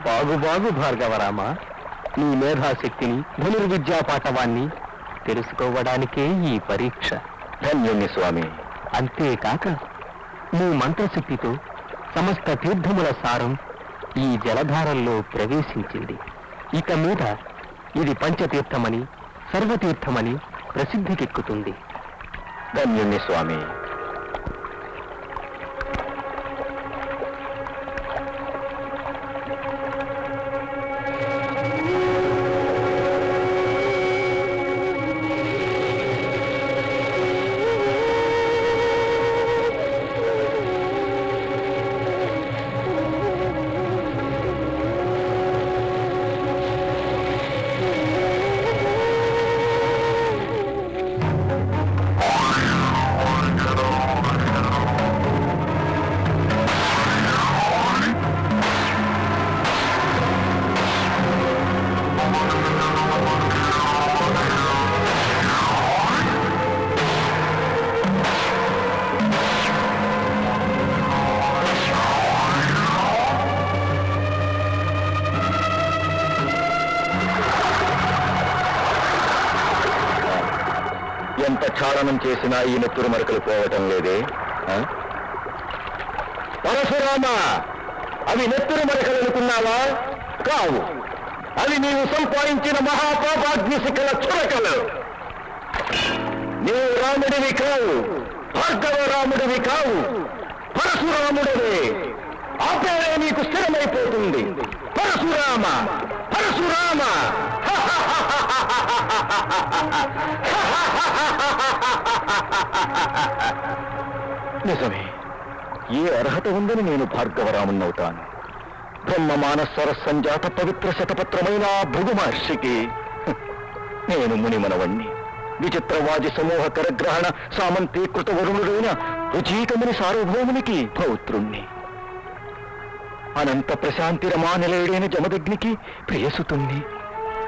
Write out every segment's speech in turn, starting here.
బాగు బాగు భార్గవరామ, నీ మేధాశక్తిని ధనుర్విద్యా పాఠవాన్ని తెలుసుకోవడానికే ఈ పరీక్ష. ధన్యుణ్ణి స్వామి. అంతేకాక నీ మంత్రశక్తితో సమస్త తీర్థముల సారం ఈ జలధారల్లో ప్రవేశించింది. ఇక మీద ఇది పంచతీర్థమని సర్వతీర్థమని ప్రసిద్ధికెక్కుతుంది. ధన్యుణ్ణి స్వామి. ఎంత క్షాళనం చేసినా ఈ నెత్తురు మరకలు పోవటం లేదే. పరశురామ, అవి నెత్తురు మరకలు అనుకున్నావా? కావు, అవి నీవు సంపాదించిన మహాపాపాగ్ని శిఖల చురకలు. నీవు రాముడివి కావు, భార్గవ రాముడివి కావు, పరశురాముడివి. ఆ పేరే నీకు స్థిరమైపోతుంది. పరశురామ, పరశురామ. నిజమే, ఏ అర్హత ఉందని నేను భార్గవరామున్నవుతాను? బ్రహ్మ మానస సరస్సంజాత పవిత్ర శతపత్రమైన భృగు మహర్షికి నేను మునిమనవణ్ణి. విచిత్రవాది సమూహ కరగ్రహణ సామంతీకృత వరుణుడైన రుచీకముని సార్వభౌమునికి పౌత్రుణ్ణి. అనంత ప్రశాంతి రమానిలయుడైన జమదగ్నికి ప్రియసుతుణ్ణి.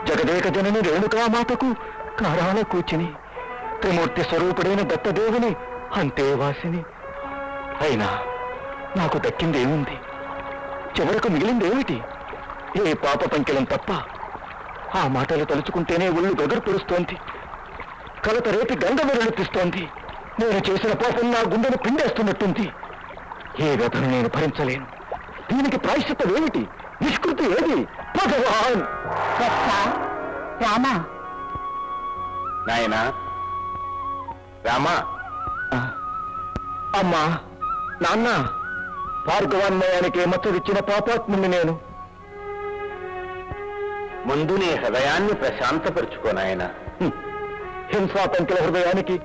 జగదేక జనని రేణుకామాతకు కారాల కూచిని. త్రిమూర్తి స్వరూపుడైన దత్తదేవుని అంతేవాసిని. అయినా నాకు దక్కిందేముంది? చివరకు మిగిలిందేమిటి? ఏ పాప పంకిలం తప్ప. ఆ మాటలు తలుచుకుంటేనే ఒళ్ళు గగరు పొరుస్తోంది. కలత రేపి గంగ వెరళిపిస్తోంది. నేను చేసిన పాపం నా గుండెను పిండేస్తున్నట్టుంది. ఏ వ్యధను నేను భరించలేను. దీనికి ప్రాయశ్చిత్తం ఏమిటి? నిష్కృతి ఏది? భగవాన్! రామా, నాయనా రామా. అమ్మా, నాన్న, భార్గవాన్మయానికి మచ్చదిచ్చిన పాపాత్ముని నేను. ముందు నీ హృదయాన్ని ప్రశాంతపరుచుకో నాయన. హింసాపంకిల హృదయానికి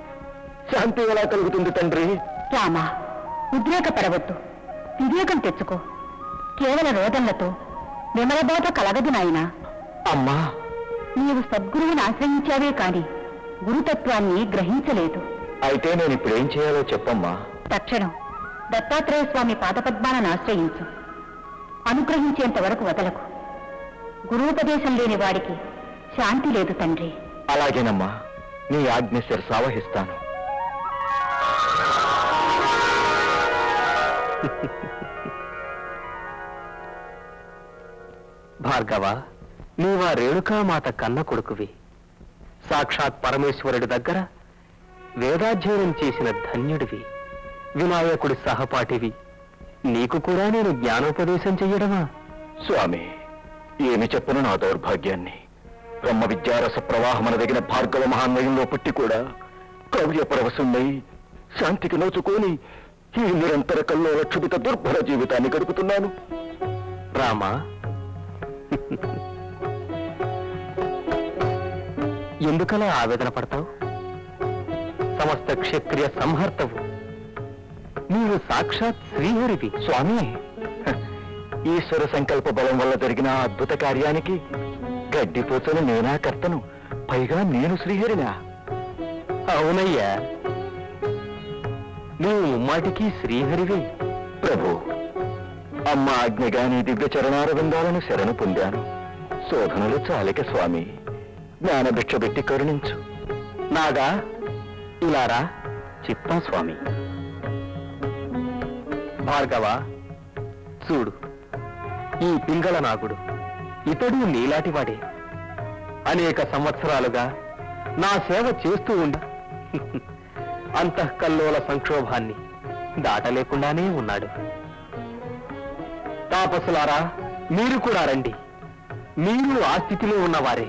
శాంతి ఎలా కలుగుతుంది తండ్రి? రామా, ఉద్రేకపడవద్దు, వివేకం తెచ్చుకో. కేవల రోదనలతో విమలబాట కలగదు నాయనా. అమ్మా, నీవు సద్గురువుని ఆశ్రయించావే కాని గురుతత్వాన్ని గ్రహించలేదు. అయితే నేను ఇప్పుడేం చేయాలో చెప్పమ్మా. తక్షణం దత్తాత్రేయ స్వామి పాదపద్మాలను ఆశ్రయించు. అనుగ్రహించేంత వరకు వదలకు. గురూపదేశం లేని వాడికి శాంతి లేదు తండ్రి. అలాగేనమ్మా, నీ ఆజ్ఞ శిరసావహిస్తాను. భార్గవ, నీవా రేణుకామాత కన్న కొడుకువి. సాక్షాత్ పరమేశ్వరుడి దగ్గర వేదాధ్యయనం చేసిన ధన్యుడివి. వినాయకుడి సహపాఠివి. నీకు కూడా నేను జ్ఞానోపదేశం చెయ్యడమా? స్వామి, ఏమి చెప్పును నా దౌర్భాగ్యాన్ని. బ్రహ్మ విద్యారస ప్రవాహమనదగిన భార్గవ మహాన్వయంలో పుట్టి కూడా కవ్య పరవశున్నై శాంతికి నోచుకొని ఈ నిరంతర కల్లోల క్షుభిత దుర్భర జీవితాన్ని గడుపుతున్నాను. రామా, ఎందుకలా ఆవేదన పడతావు? సమస్త క్షత్రియ సంహర్తవు. నీవు సాక్షాత్ శ్రీహరివి. స్వామి, ఈశ్వర సంకల్ప బలం వల్ల జరిగిన అద్భుత కార్యానికి గడ్డిపోచను నేనా కర్తను, పైగా నేను శ్రీహరినా? అవునయ్యా, నీవు ముమ్మాటికి శ్రీహరివే. ప్రభు, అమ్మ ఆజ్ఞగా నీ దివ్య చరణారవిందాలను శరణు పొందాను. శోధనలు చాలిక స్వామి, జ్ఞానభిక్ష పెట్టి కరుణించు. నాగా ఇలారా. చిత్తం స్వామి. భార్గవ, చూడు, ఈ పింగళ నాగుడు ఇతడు నీలాంటివాడే. అనేక సంవత్సరాలుగా నా సేవ చేస్తూ ఉండ అంతఃకల్లోల సంక్షోభాన్ని దాటలేకుండానే ఉన్నాడు. తాపసులారా, మీరు కూడా రండి. మీరు ఆ స్థితిలో ఉన్నవారే.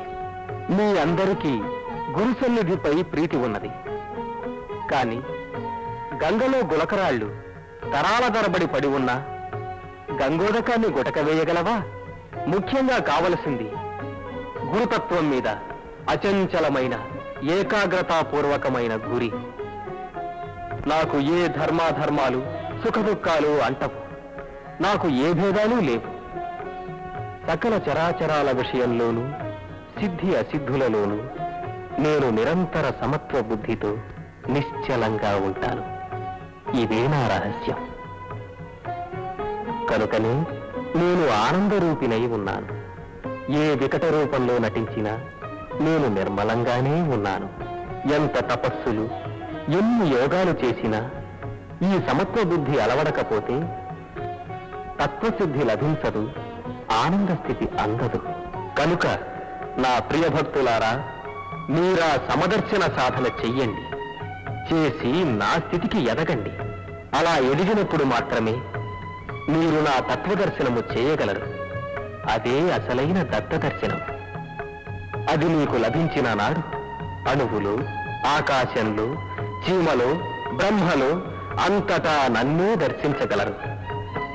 మీ అందరికీ గురు సన్నిధిపై ప్రీతి ఉన్నది. కాని గంగలో గులకరాళ్ళు తరాల తరబడి పడి ఉన్నా గంగోదకాన్ని గుటక వేయగలవా? ముఖ్యంగా కావలసింది గురుతత్వం మీద అచంచలమైన ఏకాగ్రతాపూర్వకమైన గురి. నాకు ఏ ధర్మాధర్మాలు సుఖదుఖాలు అంటవు. నాకు ఏ భేదాలు లేవు. సకల చరాచరాల విషయంలోనూ సిద్ధి అసిద్ధులలోనూ నేను నిరంతర సమత్వ బుద్ధితో నిశ్చలంగా ఉంటాను. ఇదే నా రహస్యం. కనుకనే నేను ఆనందరూపినై ఉన్నాను. ఏ వికట రూపంలో నటించినా నేను నిర్మలంగానే ఉన్నాను. ఎంత తపస్సులు, ఎన్ని యోగాలు చేసినా ఈ సమత్వ బుద్ధి అలవడకపోతే తత్వసిద్ధి లభించదు, ఆనంద స్థితి అందదు. కనుక నా ప్రియ భక్తులారా, మీరా సమదర్శన సాధన చెయ్యండి. చేసి నా స్థితికి ఎదగండి. అలా ఎదిగినప్పుడు మాత్రమే మీరు నా తత్వదర్శనము చేయగలరు. అదే అసలైన దత్తదర్శనం. అది మీకు లభించిన నాడు అణువులో, ఆకాశంలో, చీమలో, బ్రహ్మలో అంతటా నన్నే దర్శించగలరు.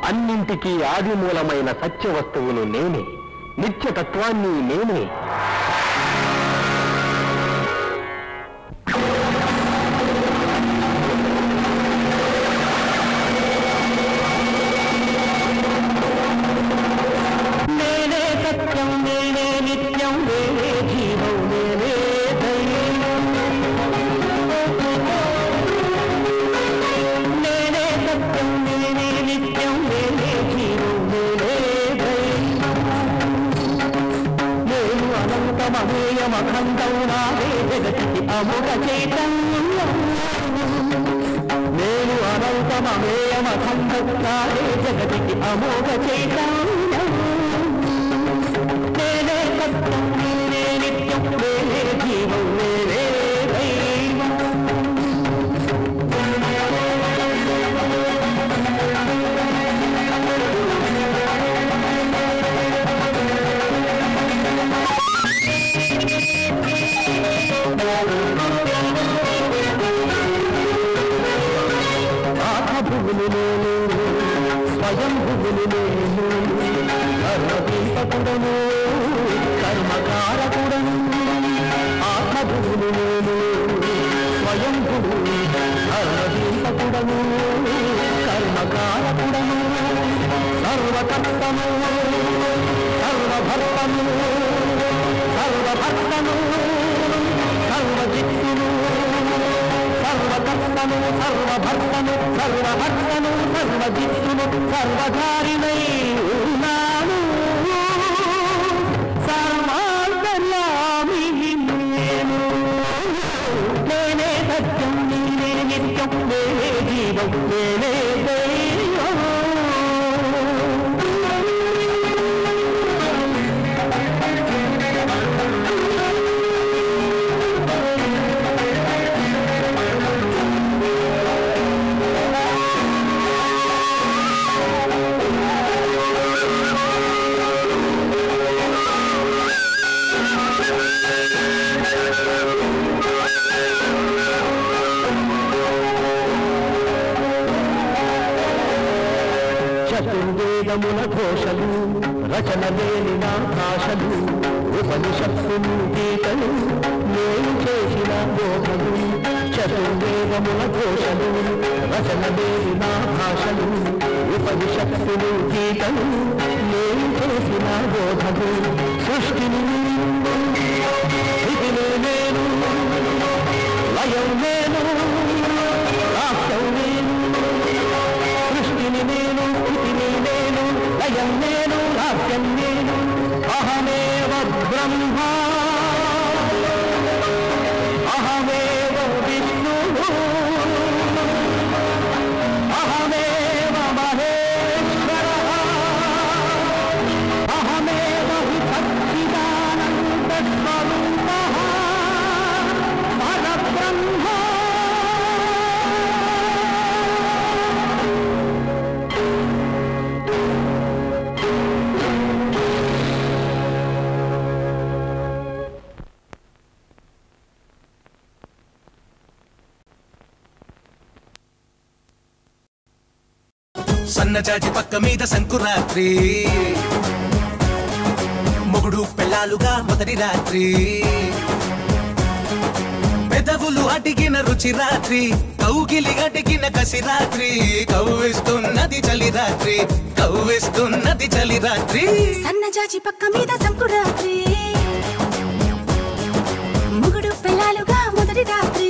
అన్నింటికీ ఆదిమూలమైన సత్య వస్తువును నేనే, నిత్యతత్వాన్ని నేనే. నేను అనంతమేయమఖండే జగతికి అమోఘ చైతన్యం. నేనే సత్యం, నేనే నిత్యం, నేనే జీవం, నేనే దైవం. ఆత్మభువులు నేను, స్వయం భువులు నేను, కర్మదీపకుడను, కర్మకారకుడను. ఆత్మభువులు నేను, స్వయం భువు, కర్మదీపకుడను, కర్మకారకుడను. సర్వకర్తను, సర్వభర్తను, సర్వభర్తను, సర్వజిత్తును, సర్వకర్తను, సర్వభర్తను, సర్వభర్తను, సర్వజిత్తును, సర్వధారిణై ఉన్నాను. సర్వాంతర్యామి నేను. నేనే సత్యం, నేనే నిత్యం, నేనే జీవం, నేనే దైవం. చతుర్వేదముల ఘోషలు, రచన లేని నా భాషలు, ఉపనిషత్తులు, గీతలు, నేను చేసిన బోధలు. చతుర్వేదముల ఘోషలు, రచన లేని నా భాషలు, ఉపనిషత్తులు, గీతలు, నేను చేసిన బోధలు. సృష్టిని స్థితిని నేను, లయం నేను, రాష్ట్రం నేను. సృష్టిని నేను, స్థితిని నేను, లయం నేను, రాష్ట్రం నేను. అహమేవ బ్రహ్మ, అహమేవ విష్ణువు, అహమేవ మహేశ్వరః. సన్నజాజి పక్క మీద సంకురాత్రి మొగుడు పెళ్ళాలుగా మొదటి రాత్రి పెదవులు అడిగిన రుచి రాత్రి కౌగిలి అడిగిన కసి రాత్రి కవ్విస్తున్నది చలి రాత్రి కవ్విస్తున్నది చలి రాత్రి సన్నజాజి పక్క మీద సంకురాత్రి మొగుడు పెళ్ళాలుగా మొదటి రాత్రి